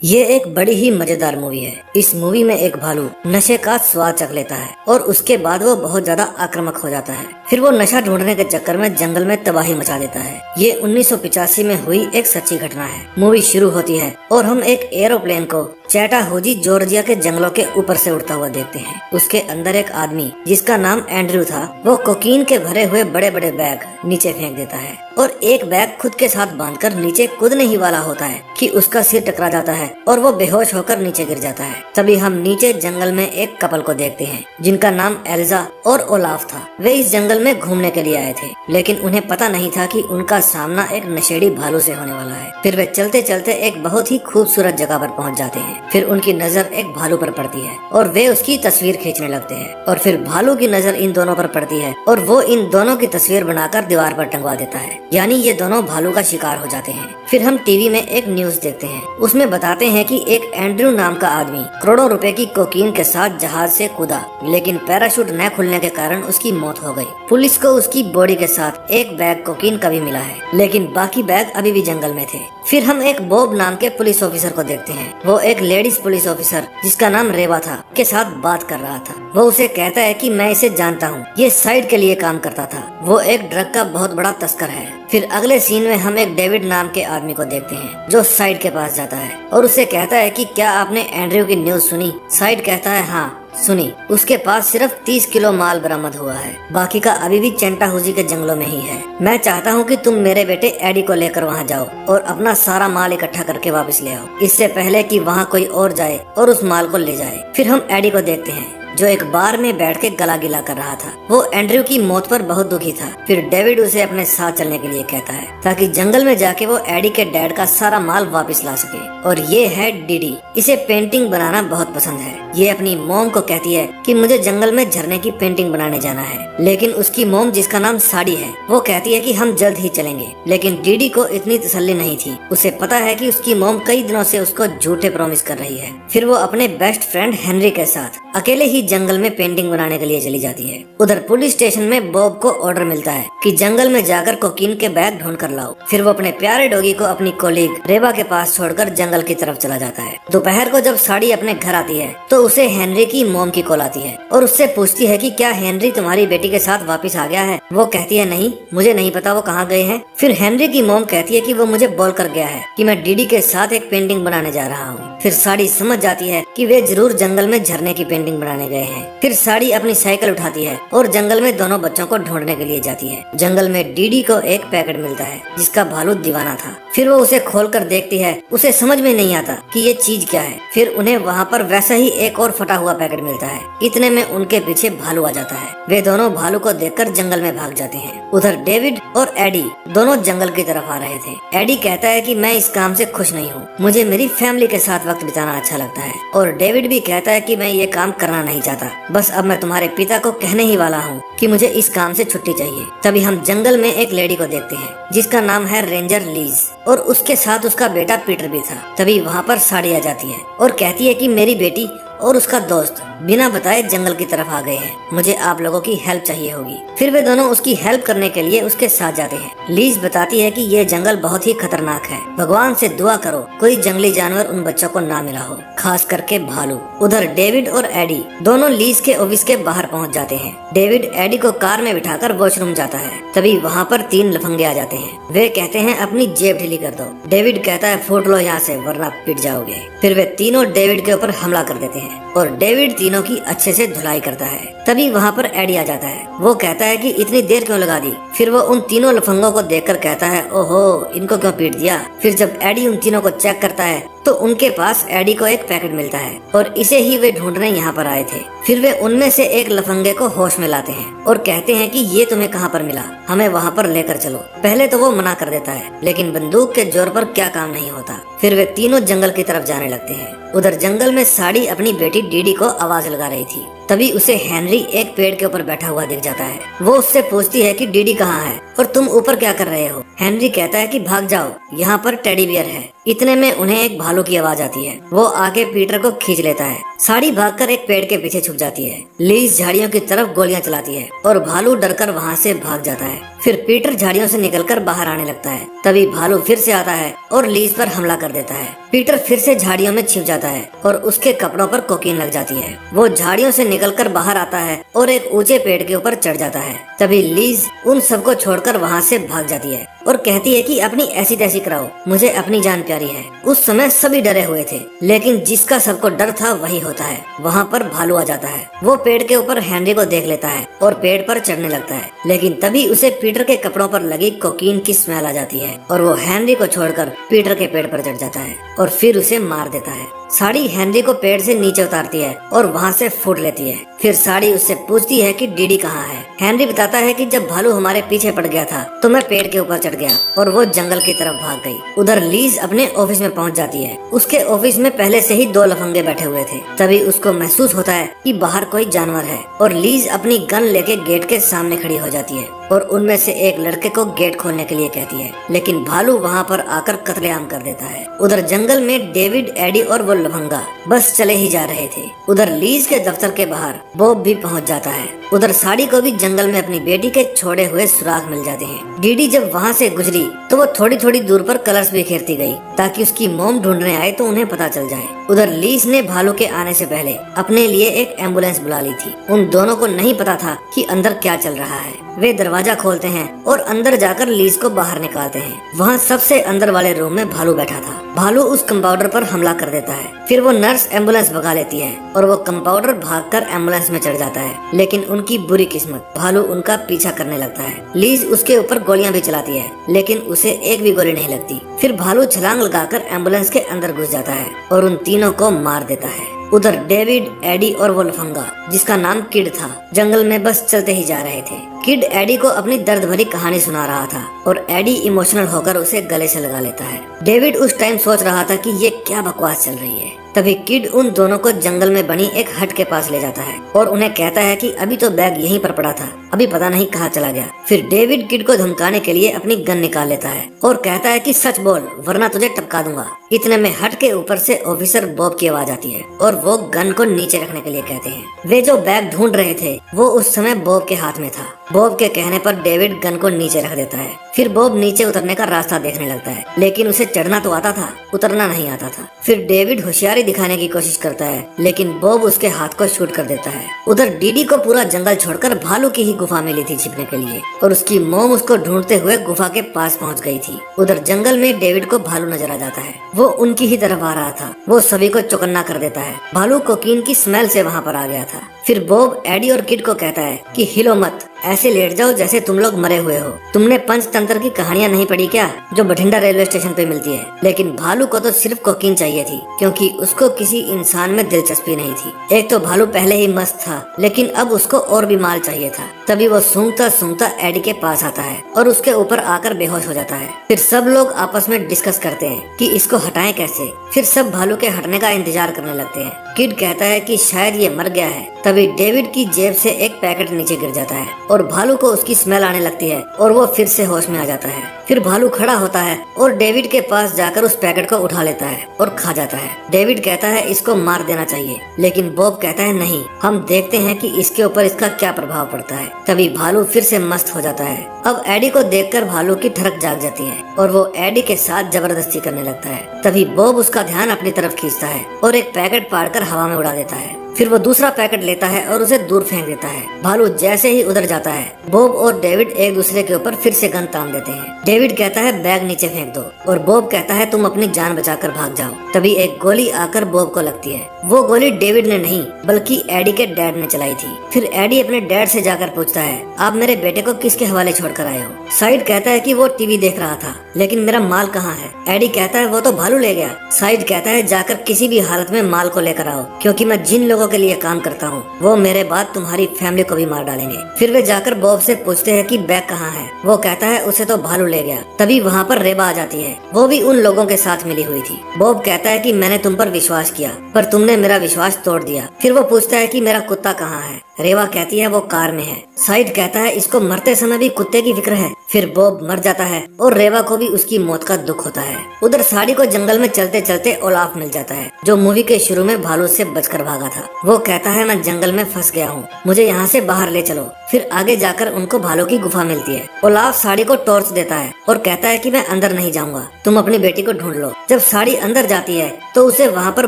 ये एक बड़ी ही मजेदार मूवी है। इस मूवी में एक भालू नशे का स्वाद चख लेता है और उसके बाद वो बहुत ज्यादा आक्रामक हो जाता है। फिर वो नशा ढूंढने के चक्कर में जंगल में तबाही मचा देता है। ये 1985 में हुई एक सच्ची घटना है। मूवी शुरू होती है और हम एक एरोप्लेन को चैटाहूजी जॉर्जिया के जंगलों के ऊपर से उड़ता हुआ देखते हैं। उसके अंदर एक आदमी जिसका नाम एंड्रयू था, वो कोकीन के भरे हुए बड़े बड़े बैग नीचे फेंक देता है और एक बैग खुद के साथ बांधकर नीचे कूदने ही वाला होता है कि उसका सिर टकरा जाता है और वो बेहोश होकर नीचे गिर जाता है। तभी हम नीचे जंगल में एक कपल को देखते हैं जिनका नाम एल्जा और ओलाफ था। वे इस जंगल में घूमने के लिए आए थे, लेकिन उन्हें पता नहीं था कि उनका सामना एक नशेड़ी भालू से होने वाला है। फिर वे चलते चलते एक बहुत ही खूबसूरत जगह पर पहुंच जाते हैं। फिर उनकी नजर एक भालू पर पड़ती है और वे उसकी तस्वीर खींचने लगते हैं और फिर भालू की नजर इन दोनों पर पड़ती है और वो इन दोनों की तस्वीर बनाकर दीवार पर टंगवा देता है। यानी ये दोनों भालू का शिकार हो जाते हैं। फिर हम टीवी में एक न्यूज देखते हैं। उसमें बताते हैं कि एक एंड्रयू नाम का आदमी करोड़ों रुपए की कोकीन के साथ जहाज से कूदा, लेकिन पैराशूट न खुलने के कारण उसकी मौत हो गई। पुलिस को उसकी बॉडी के साथ एक बैग कोकीन का भी मिला है, लेकिन बाकी बैग अभी भी जंगल में थे। फिर हम एक बॉब नाम के पुलिस ऑफिसर को देखते हैं। वो एक लेडीज पुलिस ऑफिसर जिसका नाम रेवा था के साथ बात कर रहा था। वो उसे कहता है कि मैं इसे जानता हूँ, ये साइड के लिए काम करता था, वो एक ड्रग का बहुत बड़ा तस्कर है। फिर अगले सीन में हम एक डेविड नाम के आदमी को देखते हैं जो साइड के पास जाता है और उससे कहता है कि क्या आपने एंड्रयू की न्यूज सुनी? साइड कहता है हाँ सुनी। उसके पास सिर्फ 30 किलो माल बरामद हुआ है, बाकी का अभी भी चैटाहूजी के जंगलों में ही है। मैं चाहता हूँ कि तुम मेरे बेटे एडी को लेकर वहाँ जाओ और अपना सारा माल इकट्ठा करके वापस ले आओ, इससे पहले कि वहाँ कोई और जाए और उस माल को ले जाए। फिर हम एडी को देखते हैं जो एक बार में बैठ के गला गिला कर रहा था। वो एंड्रयू की मौत पर बहुत दुखी था। फिर डेविड उसे अपने साथ चलने के लिए कहता है ताकि जंगल में जाके वो एडी के डैड का सारा माल वापस ला सके। और ये है डीडी, इसे पेंटिंग बनाना बहुत पसंद है। ये अपनी मोम को कहती है कि मुझे जंगल में झरने की पेंटिंग बनाने जाना है, लेकिन उसकी मोम जिसका नाम साड़ी है वो कहती है कि हम जल्द ही चलेंगे। लेकिन डीडी को इतनी तसल्ली नहीं थी। उसे पता है कि उसकी मोम कई दिनों से उसको झूठे प्रॉमिस कर रही है। फिर वो अपने बेस्ट फ्रेंड हेनरी के साथ अकेले ही जंगल में पेंटिंग बनाने के लिए चली जाती है। उधर पुलिस स्टेशन में बॉब को ऑर्डर मिलता है कि जंगल में जाकर कोकीन के बैग ढूंढ कर लाओ। फिर वो अपने प्यारे डॉगी को अपनी कोलीग रेवा के पास छोड़कर जंगल की तरफ चला जाता है। दोपहर को जब साड़ी अपने घर आती है तो उसे हेनरी की मोम की कॉल आती है और उससे पूछती है कि क्या हेनरी तुम्हारी बेटी के साथ वापस आ गया है? वो कहती है नहीं, मुझे नहीं पता वो कहाँ गए हैं। फिर हेनरी की मोम कहती है कि वो मुझे बोल कर गया है कि मैं डीडी के साथ एक पेंटिंग बनाने जा रहा हूँ। फिर साड़ी समझ जाती है कि वे जरूर जंगल में झरने की पेंटिंग बनाने गए हैं। फिर साड़ी अपनी साइकिल उठाती है और जंगल में दोनों बच्चों को ढूंढने के लिए जाती है। जंगल में डीडी को एक पैकेट मिलता है जिसका भालू दीवाना था। फिर वो उसे खोलकर देखती है। उसे समझ में नहीं आता कि ये चीज क्या है। फिर उन्हें वहाँ पर वैसा ही एक और फटा हुआ पैकेट मिलता है। इतने में उनके पीछे भालू आ जाता है। वे दोनों भालू को देखकर जंगल में भाग जाते हैं। उधर डेविड और एडी दोनों जंगल की तरफ आ रहे थे। एडी कहता है कि मैं इस काम से खुश नहीं हूँ, मुझे मेरी फैमिली के साथ वक्त बिताना अच्छा लगता है। और डेविड भी कहता है कि मैं ये काम करना नहीं चाहता, बस अब मैं तुम्हारे पिता को कहने ही वाला हूँ कि मुझे इस काम से छुट्टी चाहिए। तभी हम जंगल में एक लेडी को देखते हैं जिसका नाम है रेंजर लीज और उसके साथ उसका बेटा पीटर भी था। तभी वहाँ पर साड़ी आ जाती है और कहती है कि मेरी बेटी और उसका दोस्त बिना बताए जंगल की तरफ आ गए हैं, मुझे आप लोगों की हेल्प चाहिए होगी। फिर वे दोनों उसकी हेल्प करने के लिए उसके साथ जाते हैं। लीज बताती है कि ये जंगल बहुत ही खतरनाक है, भगवान से दुआ करो कोई जंगली जानवर उन बच्चों को ना मिला हो, खास करके भालू। उधर डेविड और एडी दोनों लीज के ऑफिस के बाहर पहुंच जाते हैं। डेविड एडी को कार में बिठाकर वॉशरूम जाता है। तभी वहाँ पर 3 लफंगे आ जाते हैं। वे कहते हैं अपनी जेब ढीली कर दो। डेविड कहता है फूट लो यहाँ से वरना पिट जाओगे। फिर वे तीनों डेविड के ऊपर हमला कर देते हैं और डेविड तीनों की अच्छे से धुलाई करता है। तभी वहाँ पर एडी आ जाता है। वो कहता है कि इतनी देर क्यों लगा दी। फिर वो उन तीनों लफंगों को देखकर कहता है ओहो, इनको क्यों पीट दिया। फिर जब एडी उन तीनों को चेक करता है तो उनके पास एडी को एक पैकेट मिलता है और इसे ही वे ढूंढने यहाँ पर आए थे। फिर वे उनमें से एक लफंगे को होश में लाते हैं और कहते हैं कि ये तुम्हें कहाँ पर मिला, हमें वहाँ पर लेकर चलो। पहले तो वो मना कर देता है, लेकिन बंदूक के जोर पर क्या काम नहीं होता। फिर वे तीनों जंगल की तरफ जाने लगते हैं। उधर जंगल में साड़ी अपनी बेटी डीडी को आवाज लगा रही थी। तभी उसे हेनरी एक पेड़ के ऊपर बैठा हुआ दिख जाता है। वो उससे पूछती है कि डीडी कहाँ है और तुम ऊपर क्या कर रहे हो। हेनरी कहता है कि भाग जाओ, यहाँ पर टेडी बियर है। इतने में उन्हें एक भालू की आवाज आती है। वो आगे पीटर को खींच लेता है। साड़ी भागकर एक पेड़ के पीछे छुप जाती है। लीज झाड़ियों की तरफ गोलियां चलाती है और भालू डरकर वहाँ से भाग जाता है। फिर पीटर झाड़ियों से निकलकर बाहर आने लगता है। तभी भालू फिर से आता है और लीज पर हमला कर देता है। पीटर फिर से झाड़ियों में छिप जाता है और उसके कपड़ों पर कोकीन लग जाती है। वो झाड़ियों से निकलकर बाहर आता है और एक ऊंचे पेड़ के ऊपर चढ़ जाता है। तभी लीज उन सबको छोड़कर वहाँ से भाग जाती है और कहती है कि अपनी ऐसी तैसी कराओ, मुझे अपनी जान प्यारी है। उस समय सभी डरे हुए थे, लेकिन जिसका सबको डर था वही होता है। वहाँ पर भालू आ जाता है। वो पेड़ के ऊपर हेनरी को देख लेता है और पेड़ पर चढ़ने लगता है, लेकिन तभी उसे पीटर के कपड़ों पर लगी कोकीन की स्मेल आ जाती है और वो हेनरी को छोड़कर पीटर के पेड़ पर चढ़ जाता है और फिर उसे मार देता है। साड़ी हेनरी को पेड़ से नीचे उतारती है और वहाँ से फूट लेती है। फिर साड़ी उससे पूछती है कि डीडी कहाँ है। हेनरी बताता है कि जब भालू हमारे पीछे पड़ गया था तो मैं पेड़ के ऊपर चढ़ गया और वो जंगल की तरफ भाग गई। उधर लीज अपने ऑफिस में पहुँच जाती है। उसके ऑफिस में पहले से ही 2 लफंगे बैठे हुए थे। तभी उसको महसूस होता है कि बाहर कोई जानवर है और लीज अपनी गन लेके गेट के सामने खड़ी हो जाती है और उनमें से एक लड़के को गेट खोलने के लिए कहती है, लेकिन भालू वहाँ पर आकर कत्लेआम कर देता है। उधर जंगल में डेविड, एडी और वो लफंगा बस चले ही जा रहे थे। उधर लीज के दफ्तर के बाहर बॉब भी पहुँच जाता है। उधर साड़ी को भी जंगल में अपनी बेटी के छोड़े हुए सुराग मिल जाते हैं। डीडी जब वहाँ से गुजरी तो वो थोड़ी थोड़ी दूर पर कलर्स बिखेरती गई ताकि उसकी मोम ढूंढने आए तो उन्हें पता चल जाए। उधर लीज ने भालू के आने से पहले अपने लिए एक एम्बुलेंस बुला ली थी। उन दोनों को नहीं पता था कि अंदर क्या चल रहा है। वे दरवाजा खोलते हैं और अंदर जाकर लीज को बाहर निकालते हैं। वहाँ सबसे अंदर वाले रूम में भालू बैठा था। भालू उस कंपाउंडर पर हमला कर देता है। फिर वो नर्स एम्बुलेंस भगा लेती है और वो कंपाउंडर भागकर एम्बुलेंस में चढ़ जाता है, लेकिन उनकी बुरी किस्मत, भालू उनका पीछा करने लगता है। लीज उसके ऊपर गोलियां भी चलाती है, लेकिन उसे एक भी गोली नहीं लगती। फिर भालू छलांग लगाकर एम्बुलेंस के अंदर घुस जाता है और उन तीनों को मार देता है। उधर डेविड, एडी और वो लफंगा जिसका नाम किड था, जंगल में बस चलते ही जा रहे थे। किड एडी को अपनी दर्द भरी कहानी सुना रहा था और एडी इमोशनल होकर उसे गले से लगा लेता है। डेविड उस टाइम सोच रहा था कि ये क्या बकवास चल रही है। तभी किड उन दोनों को जंगल में बनी एक हट के पास ले जाता है और उन्हें कहता है कि अभी तो बैग यहीं पर पड़ा था, अभी पता नहीं कहाँ चला गया। फिर डेविड किड को धमकाने के लिए अपनी गन निकाल लेता है और कहता है कि सच बोल वरना तुझे टपका दूंगा। इतने में हट के ऊपर से ऑफिसर बॉब की आवाज आती है और वो गन को नीचे रखने के लिए कहते हैं। वे जो बैग ढूंढ रहे थे वो उस समय बॉब के हाथ में था। बॉब के कहने पर डेविड गन को नीचे रख देता है। फिर बॉब नीचे उतरने का रास्ता देखने लगता है, लेकिन उसे चढ़ना तो आता था, उतरना नहीं आता था। फिर डेविड होशियारी दिखाने की कोशिश करता है, लेकिन बॉब उसके हाथ को शूट कर देता है। उधर डीडी को पूरा जंगल छोड़कर भालू की ही गुफा मिली थी छिपने के लिए और उसकी मोम उसको ढूंढते हुए गुफा के पास पहुंच गई थी। उधर जंगल में डेविड को भालू नजर आ जाता है। वो उनकी ही तरफ आ रहा था। वो सभी को चौकन्ना कर देता है। भालू कोकीन की स्मेल से वहाँ पर आ गया था। फिर बॉब एडी और किड को कहता है कि हिलो मत, ऐसे लेट जाओ जैसे तुम लोग मरे हुए हो। तुमने पंचतंत्र की कहानियां नहीं पढ़ी क्या, जो बठिंडा रेलवे स्टेशन पे मिलती है। लेकिन भालू को तो सिर्फ कोकीन चाहिए थी, क्योंकि उसको किसी इंसान में दिलचस्पी नहीं थी। एक तो भालू पहले ही मस्त था, लेकिन अब उसको और भी माल चाहिए था। तभी वो सूंघता सूंघता एडी के पास आता है और उसके ऊपर आकर बेहोश हो जाता है। फिर सब लोग आपस में डिस्कस करते हैं कि इसको हटाएं कैसे। फिर सब भालू के हटने का इंतजार करने लगते हैं। किड कहता है कि शायद ये मर गया है। तभी डेविड की जेब से एक पैकेट नीचे गिर जाता है और भालू को उसकी स्मेल आने लगती है और वो फिर से होश में आ जाता है। फिर भालू खड़ा होता है और डेविड के पास जाकर उस पैकेट को उठा लेता है और खा जाता है। डेविड कहता है इसको मार देना चाहिए, लेकिन बॉब कहता है नहीं, हम देखते हैं कि इसके ऊपर इसका क्या प्रभाव पड़ता है। तभी भालू फिर से मस्त हो जाता है। अब एडी को देखकर भालू की ठरक जाग जाती है और वो एडी के साथ जबरदस्ती करने लगता है। तभी बॉब उसका ध्यान अपनी तरफ खींचता है और एक पैकेट फाड़कर हवा में उड़ा देता है। फिर वो दूसरा पैकेट लेता है और उसे दूर फेंक देता है। भालू जैसे ही उधर जाता है, बॉब और डेविड एक दूसरे के ऊपर फिर से गन तान देते हैं। डेविड कहता है बैग नीचे फेंक दो और बॉब कहता है तुम अपनी जान बचाकर भाग जाओ। तभी एक गोली आकर बॉब को लगती है। वो गोली डेविड ने नहीं बल्कि एडी के डैड ने चलाई थी। फिर एडी अपने डैड से जाकर पूछता है आप मेरे बेटे को किसके हवाले छोड़कर आए हो। साइड कहता है कि वो टीवी देख रहा था, लेकिन मेरा माल कहाँ है। एडी कहता है वो तो भालू ले गया। साइड कहता है जाकर किसी भी हालत में माल को लेकर आओ, क्योंकि मैं जिन लोगों के लिए काम करता हूँ वो मेरे बाद तुम्हारी फैमिली को भी मार डालेंगे। फिर वे जाकर बॉब से पूछते हैं कि बैग कहाँ है। वो कहता है उसे तो भालू ले गया। तभी वहाँ पर रेबा आ जाती है। वो भी उन लोगों के साथ मिली हुई थी। बॉब कहता है कि मैंने तुम पर विश्वास किया, पर तुमने मेरा विश्वास तोड़ दिया। फिर वो पूछता है कि मेरा कुत्ता कहाँ है। रेवा कहती है वो कार में है। साइड कहता है इसको मरते समय भी कुत्ते की फिक्र है। फिर बॉब मर जाता है और रेवा को भी उसकी मौत का दुख होता है। उधर साड़ी को जंगल में चलते चलते ओलाफ मिल जाता है, जो मूवी के शुरू में भालू से बचकर भागा था। वो कहता है मैं जंगल में फंस गया हूँ, मुझे यहाँ से बाहर ले चलो। फिर आगे जाकर उनको भालू की गुफा मिलती है। ओलाफ साड़ी को टॉर्च देता है और कहता है कि मैं अंदर नहीं जाऊंगा, तुम अपनी बेटी को ढूंढ लो। जब साड़ी अंदर जाती है तो उसे वहाँ पर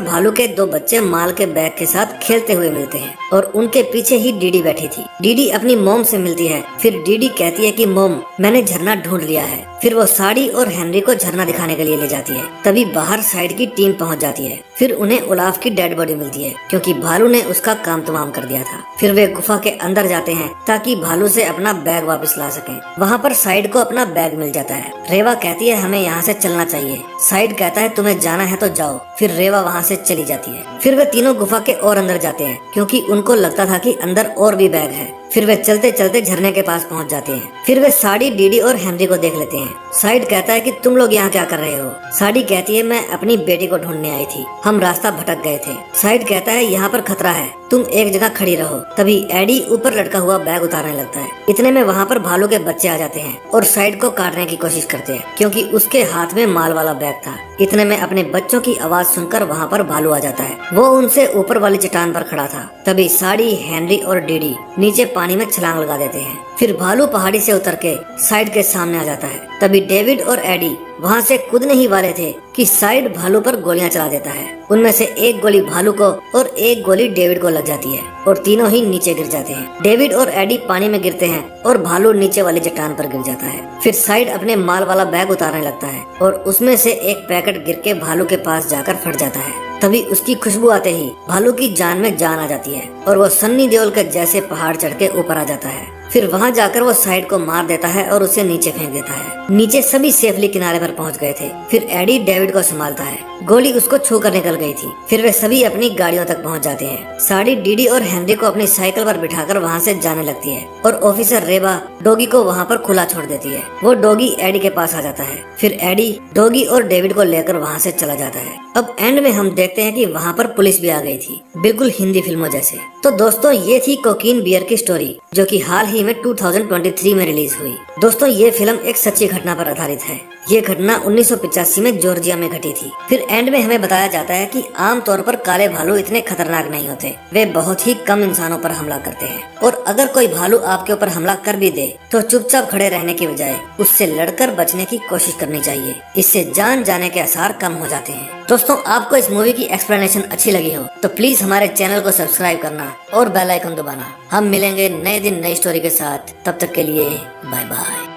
भालू के 2 बच्चे माल के बैग के साथ खेलते हुए मिलते हैं और उनके पीछे ही डीडी बैठी थी। डीडी अपनी मोम से मिलती है। फिर डीडी कहती है कि मोम, मैंने झरना ढूंढ लिया है। फिर वो साड़ी और हेनरी को झरना दिखाने के लिए ले जाती है। तभी बाहर साइड की टीम पहुंच जाती है। फिर उन्हें ओलाफ की डेड बॉडी मिलती है क्योंकि भालू ने उसका काम तमाम कर दिया था। फिर वे गुफा के अंदर जाते हैं ताकि भालू से अपना बैग वापस ला सकें। वहाँ पर साइड को अपना बैग मिल जाता है। रेवा कहती है हमें यहाँ से चलना चाहिए। साइड कहता है तुम्हें जाना है तो जाओ। फिर रेवा वहाँ से चली जाती है। फिर वे तीनों गुफा के और अंदर जाते हैं क्योंकि उनको लगता था कि अंदर और भी बैग है। फिर वे चलते चलते झरने के पास पहुंच जाते हैं। फिर वे साड़ी, डीडी और हेनरी को देख लेते हैं। साइड कहता है कि तुम लोग यहाँ क्या कर रहे हो? साड़ी कहती है मैं अपनी बेटी को ढूंढने आई थी, हम रास्ता भटक गए थे। साइड कहता है यहाँ पर खतरा है, तुम एक जगह खड़ी रहो। तभी एडी ऊपर लटका हुआ बैग उतारने लगता है। इतने में वहाँ पर भालू के बच्चे आ जाते हैं और साइड को काटने की कोशिश करते हैं क्योंकि उसके हाथ में माल वाला बैग था। इतने में अपने बच्चों की आवाज सुनकर वहाँ पर भालू आ जाता है। वो उनसे ऊपर वाली चट्टान पर खड़ा था। तभी साड़ी, हेनरी और डीडी नीचे पानी में छलांग लगा देते हैं। फिर भालू पहाड़ी से उतर के साइड के सामने आ जाता है। तभी डेविड और एडी वहाँ से कूदने ही वाले थे कि साइड भालू पर गोलियां चला देता है। उनमें से एक गोली भालू को और एक गोली डेविड को लग जाती है और तीनों ही नीचे गिर जाते हैं। डेविड और एडी पानी में गिरते हैं और भालू नीचे वाली चट्टान पर गिर जाता है। फिर साइड अपने माल वाला बैग उतारने लगता है और उसमें से एक पैकेट गिर के भालू के पास जाकर फट जाता है। तभी उसकी खुशबू आते ही भालू की जान में जान आ जाती है और वो सन्नी देओल के जैसे पहाड़ चढ़ के ऊपर आ जाता है। फिर वहाँ जाकर वो साइड को मार देता है और उसे नीचे फेंक देता है। नीचे सभी सेफली किनारे पर पहुँच गए थे। फिर एडी डेविड को संभालता है, गोली उसको छू कर निकल गई थी। फिर वे सभी अपनी गाड़ियों तक पहुँच जाते हैं। साड़ी, डीडी और हेनरी को अपनी साइकिल पर बिठाकर वहाँ से जाने लगती है और ऑफिसर रेबा डॉगी को वहाँ पर खुला छोड़ देती है। वो डॉगी एडी के पास आ जाता है। फिर एडी डॉगी और डेविड को लेकर वहाँ से चला जाता है। अब एंड में हम देखते हैं कि वहाँ पर पुलिस भी आ गई थी, बिल्कुल हिंदी फिल्मों जैसे। तो दोस्तों ये थी कोकीन बियर की स्टोरी जो कि हाल ही में 2023 में रिलीज हुई। दोस्तों ये फिल्म एक सच्ची घटना पर आधारित है। ये घटना 1985 में जॉर्जिया में घटी थी। फिर एंड में हमें बताया जाता है कि आमतौर पर काले भालू इतने खतरनाक नहीं होते, वे बहुत ही कम इंसानों पर हमला करते हैं और अगर कोई भालू आपके ऊपर हमला कर भी दे तो चुपचाप खड़े रहने की बजाय उससे लड़कर बचने की कोशिश करनी चाहिए। इससे जान जाने के आसार कम हो जाते हैं। दोस्तों आपको इस मूवी की एक्सप्लेनेशन अच्छी लगी हो तो प्लीज हमारे चैनल को सब्सक्राइब करना और बेल आइकन दबाना। हम मिलेंगे नए दिन नई स्टोरी के साथ, तब तक के लिए बाय बाय।